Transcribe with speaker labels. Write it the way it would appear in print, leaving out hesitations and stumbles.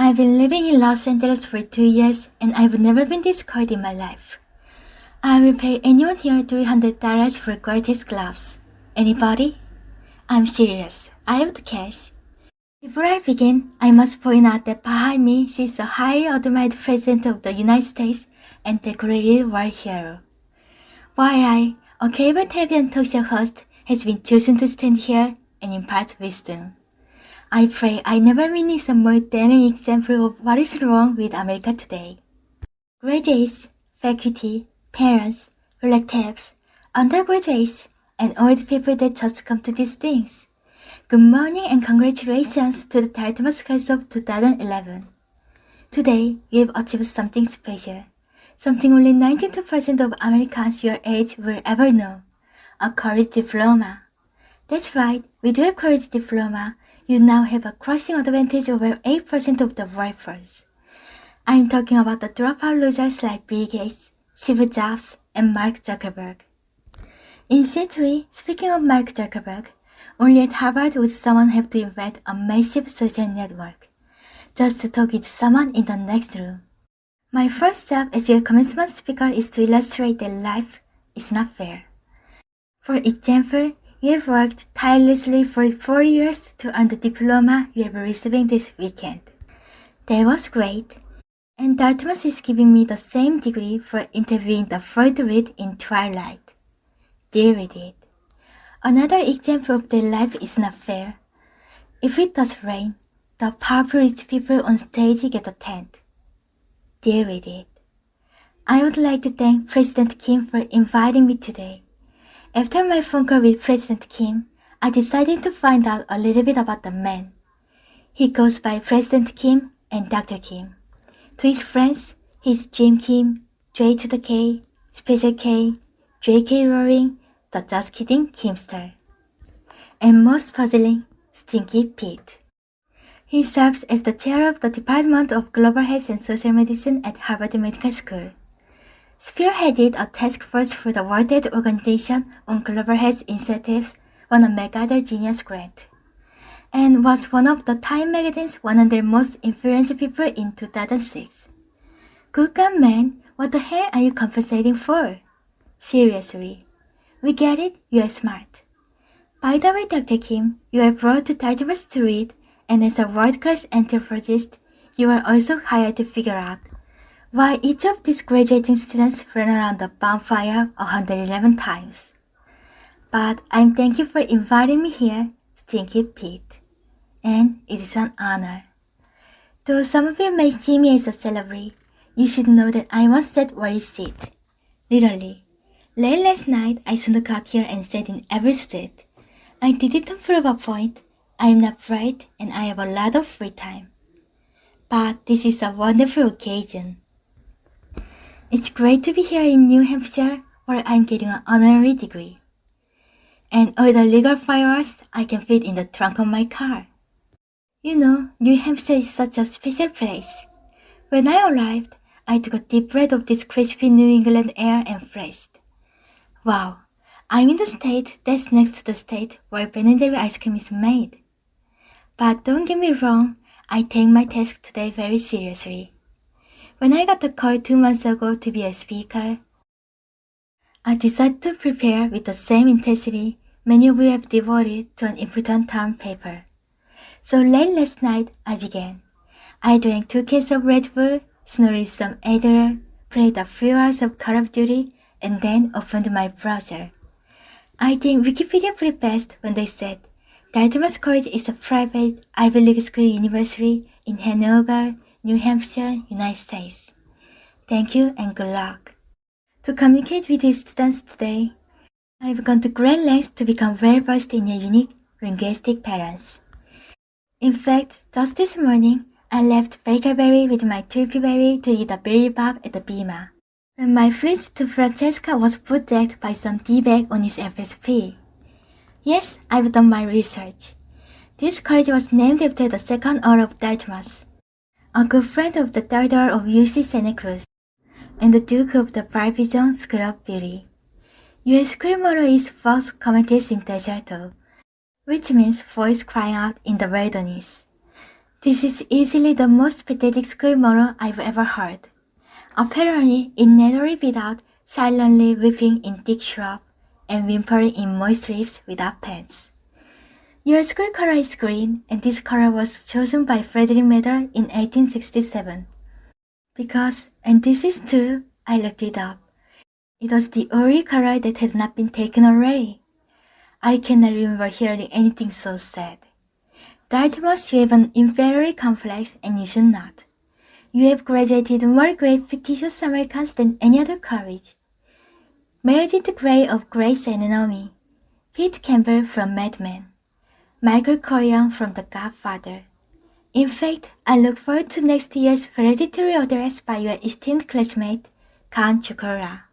Speaker 1: I've been living in Los Angeles for 2 years and I've never been this cold in my life. I will pay anyone here $300 for gorgeous gloves. Anybody? I'm serious. I have the cash. Before I begin, I must point out that behind me sits a highly admired President of the United States and decorated war hero. While I, a cable television talk show host, has been chosen to stand here and impart wisdom. I pray I never witness a more damning example of what is wrong with America today. Graduates, faculty, parents, relatives, undergraduates, and old people that just come to these things. Good morning and congratulations to the Dartmouth class of 2011. Today, we have achieved something special. Something only 92% of Americans your age will ever know. A college diploma. That's right, with your college diploma, you now have a crushing advantage over 8% of the workforce. I'm talking about the dropout losers like Bill Gates, Steve Jobs, and Mark Zuckerberg. Incidentally, speaking of Mark Zuckerberg, only at Harvard would someone have to invent a massive social network, just to talk with someone in the next room. My first job as your commencement speaker is to illustrate that life is not fair. For example, you have worked tirelessly for 4 years to earn the diploma you are receiving this weekend. That was great. And Dartmouth is giving me the same degree for interviewing the third read in Twilight. Deal with it. Another example of that life is not fair. If it does rain, the powerful rich people on stage get a tent. Deal with it. I would like to thank President Kim for inviting me today. After my phone call with President Kim, I decided to find out a little bit about the man. He goes by President Kim and Dr. Kim. To his friends, he's Jim Kim, J to the K, Special K, J.K. Rowling, the Just Kidding Kimster. And most puzzling, Stinky Pete. He serves as the chair of the Department of Global Health and Social Medicine at Harvard Medical School. Spearheaded a task force for the World Health Organization on Global Health Initiatives, won a MacArthur Genius Grant, and was one of the Time magazine's 100 most influential people in 2006. Good God, man, what the hell are you compensating for? Seriously. We get it, you are smart. By the way, Dr. Kim, you are brought to Dartmouth to read, and as a world-class anthropologist, you are also hired to figure out why each of these graduating students ran around the bonfire 111 times. But I'm thank you for inviting me here, Stinky Pete. And it is an honor. Though some of you may see me as a celebrity, you should know that I once sat where you sit. Literally. Late last night, I snuck out here and sat in every seat. I did it to prove a point. I am not bright and I have a lot of free time. But this is a wonderful occasion. It's great to be here in New Hampshire where I'm getting an honorary degree. And all the legal firearms I can fit in the trunk of my car. You know, New Hampshire is such a special place. When I arrived, I took a deep breath of this crispy New England air and flashed. Wow, I'm in the state that's next to the state where Ben & Jerry ice cream is made. But don't get me wrong, I take my task today very seriously. When I got the call 2 months ago to be a speaker, I decided to prepare with the same intensity many of you have devoted to an important term paper. So late last night, I began. I drank 2 cans of Red Bull, snorted some Adderall, played a few hours of Call of Duty, and then opened my browser. I think Wikipedia put it best when they said, Dartmouth College is a private Ivy League school university in Hanover, New Hampshire, United States. Thank you and good luck. To communicate with these students today, I've gone to great lengths to become well versed in your unique linguistic patterns. In fact, just this morning, I left Bakerberry with my Turpieberry to eat a berry bob at the Bima, when my fridge to Francesca was bootjacked by some D-bag on his FSP. Yes, I've done my research. This college was named after the second Earl of Dartmouth, a good friend of the third Earl of UC Santa Cruz, and the Duke of the Barbizon School of Beauty. Your school motto is Vox Commentis in Deserto, which means voice crying out in the wilderness. This is easily the most pathetic school motto I've ever heard. Apparently, it never beat out silently weeping in thick shrub and whimpering in moist strips without pants. Your school color is green, and this color was chosen by Frederick Mader in 1867. Because, and this is true, I looked it up. It was the only color that had not been taken already. I cannot remember hearing anything so sad. Dartmouth, you have an inferiority complex, and you should not. You have graduated more great fictitious Americans than any other college. Meredith Grey of Grey's Anatomy, Pete Campbell from Mad Men, Michael Corleone from The Godfather. In fact, I look forward to next year's valedictory address by your esteemed classmate, Count Chocora.